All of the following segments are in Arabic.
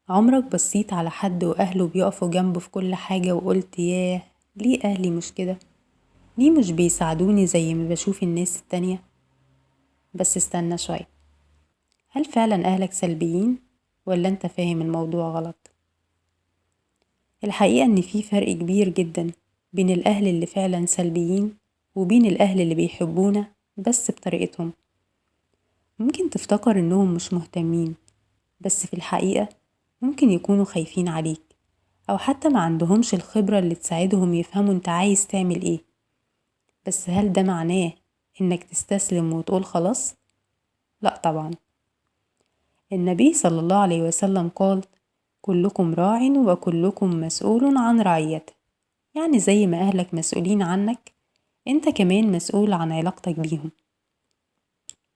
عمرك بصيت على حد وأهله بيقفوا جنبه في كل حاجة وقلت ياه، ليه أهلي مش كده؟ ليه مش بيساعدوني زي ما بشوف الناس التانية؟ بس استنى شوية، هل فعلا أهلك سلبيين ولا أنت فاهم الموضوع غلط؟ الحقيقة إن في فرق كبير جدا بين الأهل اللي فعلا سلبيين وبين الأهل اللي بيحبونا بس بطريقتهم. ممكن تفتكر إنهم مش مهتمين، بس في الحقيقة ممكن يكونوا خايفين عليك، أو حتى ما عندهمش الخبرة اللي تساعدهم يفهموا انت عايز تعمل ايه. بس هل ده معناه انك تستسلم وتقول خلاص؟ لا طبعا. النبي صلى الله عليه وسلم قال: كلكم راع وكلكم مسؤول عن رعيته. يعني زي ما أهلك مسؤولين عنك، انت كمان مسؤول عن علاقتك بيهم.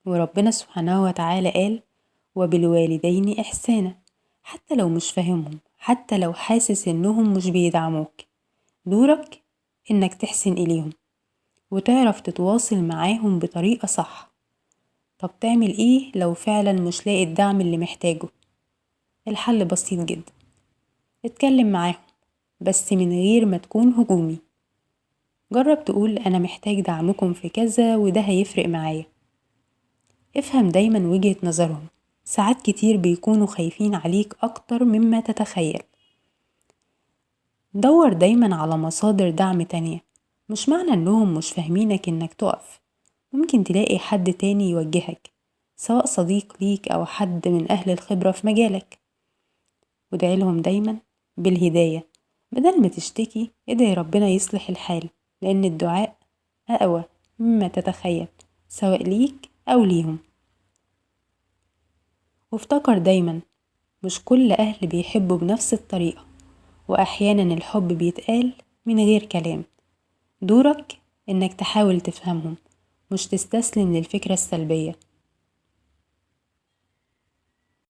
وربنا سبحانه وتعالى قال: وبالوالدين إحسانا. حتى لو مش فاهمهم، حتى لو حاسس انهم مش بيدعموك، دورك انك تحسن إليهم وتعرف تتواصل معاهم بطريقة صح. طب تعمل ايه لو فعلا مش لاقي الدعم اللي محتاجه؟ الحل بسيط جدا، اتكلم معاهم بس من غير ما تكون هجومي. جرب تقول انا محتاج دعمكم في كذا وده هيفرق معايا. افهم دايما وجهة نظرهم، ساعات كتير بيكونوا خايفين عليك اكتر مما تتخيل. دور دايما على مصادر دعم تانية، مش معنى انهم مش فاهمينك انك تقف. ممكن تلاقي حد تاني يوجهك، سواء صديق ليك أو حد من أهل الخبرة في مجالك. وادعي لهم دايما بالهداية، بدل ما تشتكي ادعي ربنا يصلح الحال، لأن الدعاء أقوى مما تتخيل، سواء ليك أو ليهم. وافتكر دايما مش كل أهل بيحبوا بنفس الطريقة، وأحيانا الحب بيتقال من غير كلام. دورك إنك تحاول تفهمهم، مش تستسلم للفكرة السلبية.